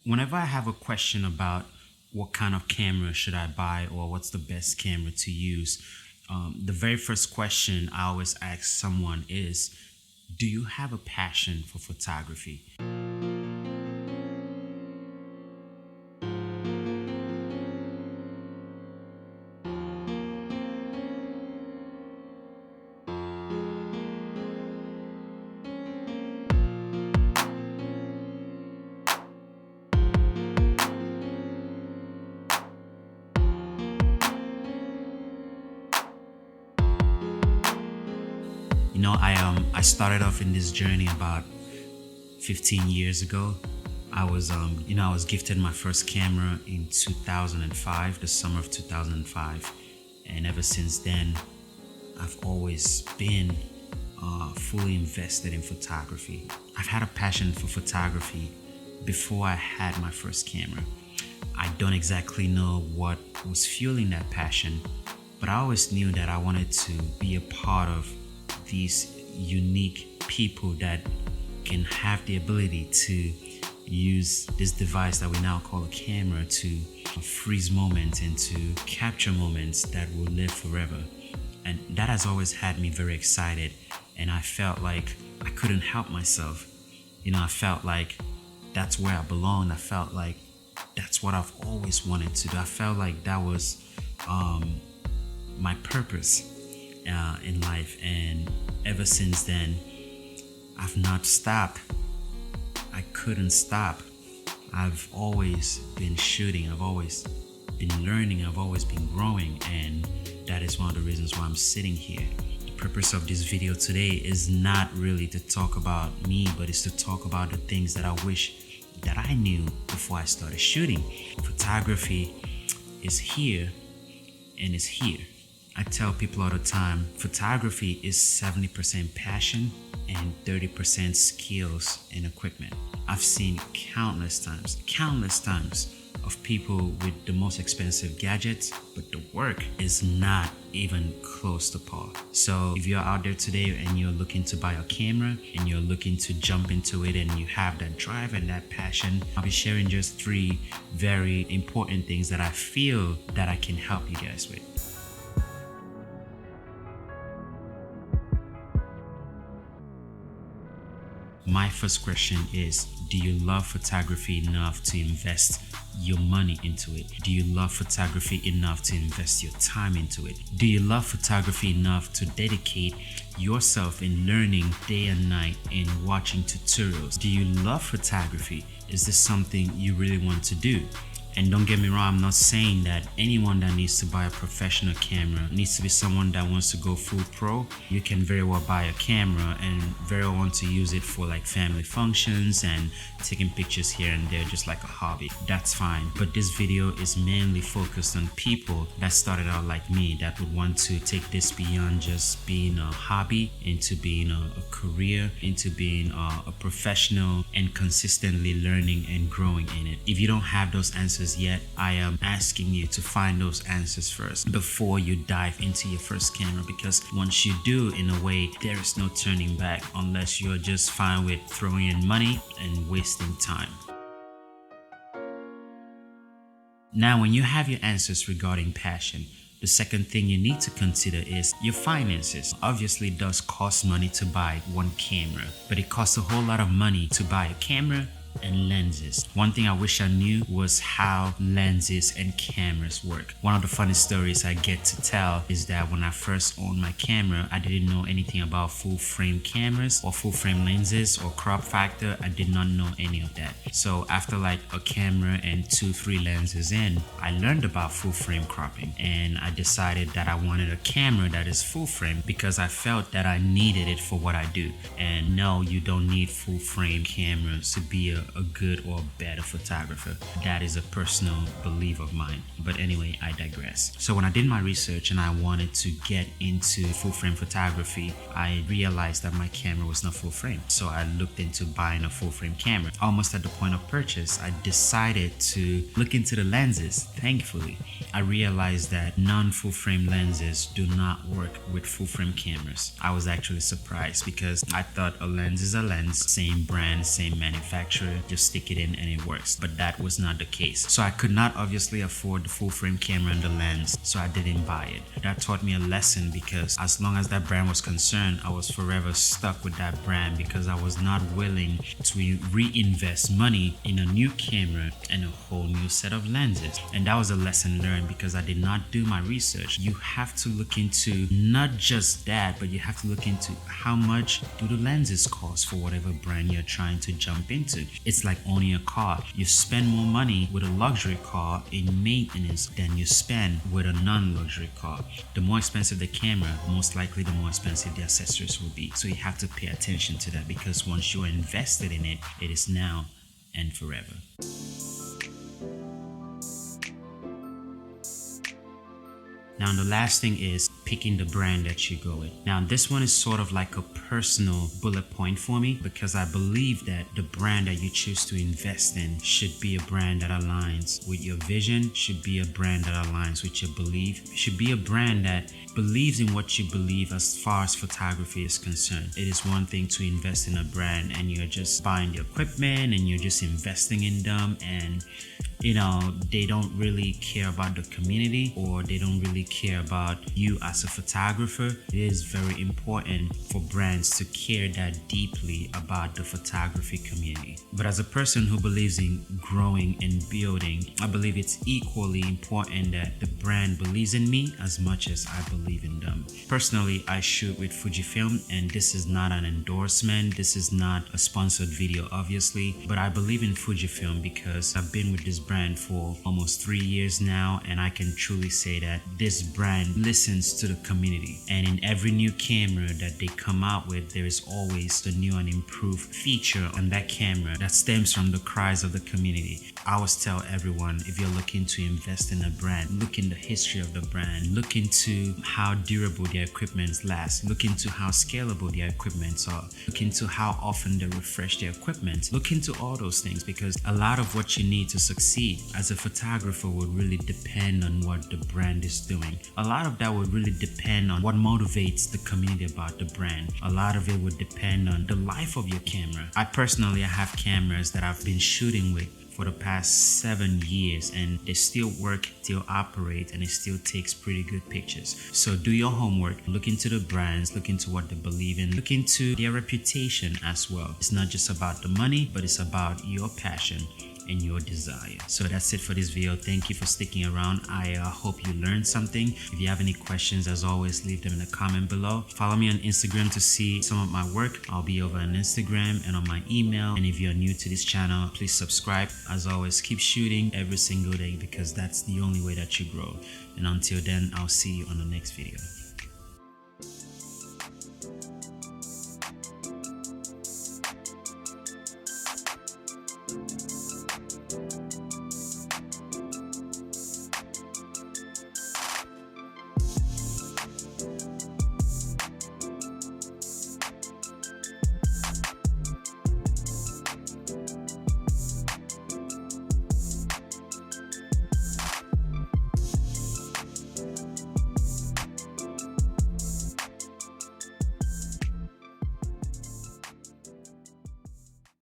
Whenever I have a question about what kind of camera should I buy or what's the best camera to use, the very first question I always ask someone is, do you have a passion for photography? I started off in this journey about 15 years ago. I was gifted my first camera in 2005, the summer of 2005, and ever since then, I've always been fully invested in photography. I've had a passion for photography before I had my first camera. I don't exactly know what was fueling that passion, but I always knew that I wanted to be a part of these unique people that can have the ability to use this device that we now call a camera to freeze moments and to capture moments that will live forever. And that has always had me very excited, and I felt like I couldn't help myself. I felt like that's where I belonged. I felt like that's what I've always wanted to do. I felt like that was my purpose in life, and ever since then I've not stopped. I couldn't stop. I've always been shooting, I've always been learning, I've always been growing, and that is one of the reasons why I'm sitting here. The purpose of this video today is not really to talk about me, but it's to talk about the things that I wish that I knew before I started shooting. Photography is here and is here. I tell people all the time, photography is 70% passion and 30% skills and equipment. I've seen countless times of people with the most expensive gadgets, but the work is not even close to par. So if you're out there today and you're looking to buy a camera and you're looking to jump into it and you have that drive and that passion, I'll be sharing just 3 very important things that I feel that I can help you guys with. My first question is, do you love photography enough to invest your money into it? Do you love photography enough to invest your time into it? Do you love photography enough to dedicate yourself in learning day and night and watching tutorials? Do you love photography? Is this something you really want to do? And don't get me wrong, I'm not saying that anyone that needs to buy a professional camera needs to be someone that wants to go full pro. You can very well buy a camera and very well want to use it for like family functions and taking pictures here and there just like a hobby. That's fine. But this video is mainly focused on people that started out like me, that would want to take this beyond just being a hobby into being a career, into being a professional and consistently learning and growing in it. If you don't have those answers yet, I am asking you to find those answers first before you dive into your first camera, because once you do, in a way, there is no turning back unless you're just fine with throwing in money and wasting time. Now, when you have your answers regarding passion, the second thing you need to consider is your finances. Obviously, it does cost money to buy one camera, but it costs a whole lot of money to buy a camera and lenses. One thing I wish I knew was how lenses and cameras work. One of the funny stories I get to tell is that when I first owned my camera, I didn't know anything about full frame cameras or full frame lenses or crop factor. I did not know any of that. So after like a camera and 2-3 lenses in, I learned about full frame cropping, and I decided that I wanted a camera that is full frame because I felt that I needed it for what I do. And no, you don't need full frame cameras to be a good or better photographer. That is a personal belief of mine. But anyway, I digress. So when I did my research and I wanted to get into full frame photography, I realized that my camera was not full frame. So I looked into buying a full frame camera. Almost at the point of purchase, I decided to look into the lenses. Thankfully, I realized that non-full frame lenses do not work with full frame cameras. I was actually surprised because I thought a lens is a lens, same brand, same manufacturer, just stick it in and it it works, but that was not the case. So I could not obviously afford the full frame camera and the lens, so I didn't buy it. That taught me a lesson, because as long as that brand was concerned, I was forever stuck with that brand, because I was not willing to reinvest money in a new camera and a whole new set of lenses. And that was a lesson learned, because I did not do my research. You have to look into not just that, but you have to look into how much do the lenses cost for whatever brand you're trying to jump into. It's like owning a car. You spend more money with a luxury car in maintenance than you spend with a non-luxury car. The more expensive the camera, most likely the more expensive the accessories will be. So you have to pay attention to that, because once you're invested in it, it is now and forever. Now, the last thing is picking the brand that you go with. Now, this one is sort of like a personal bullet point for me, because I believe that the brand that you choose to invest in should be a brand that aligns with your vision, should be a brand that aligns with your belief, should be a brand that believes in what you believe as far as photography is concerned. It is one thing to invest in a brand and you're just buying the equipment and you're just investing in them, and they don't really care about the community, or they don't really care about you as a photographer. It is very important for brands to care that deeply about the photography community. But as a person who believes in growing and building, I believe it's equally important that the brand believes in me as much as I believe in them. Personally, I shoot with Fujifilm, and this is not an endorsement. This is not a sponsored video, obviously, but I believe in Fujifilm because I've been with this brand for almost 3 years now, and I can truly say that this brand listens to the community. And in every new camera that they come out with, there is always the new and improved feature on that camera that stems from the cries of the community. I always tell everyone, if you're looking to invest in a brand, look in the history of the brand, look into how durable their equipment lasts, look into how scalable their equipment are, look into how often they refresh their equipment, look into all those things, because a lot of what you need to succeed as a photographer would really depend on what the brand is doing. A lot of that would really depend on what motivates the community about the brand. A lot of it would depend on the life of your camera. I have cameras that I've been shooting with for the past 7 years, and they still work, still operate, and it still takes pretty good pictures. So do your homework, look into the brands, look into what they believe in, look into their reputation as well. It's not just about the money, but it's about your passion and your desire. So that's it for this video. Thank you for sticking around. I hope you learned something. If you have any questions, as always, leave them in the comment below. Follow me on Instagram to see some of my work. I'll be over on Instagram and on my email. And if you're new to this channel, please subscribe. As always, keep shooting every single day, because that's the only way that you grow. And until then, I'll see you on the next video.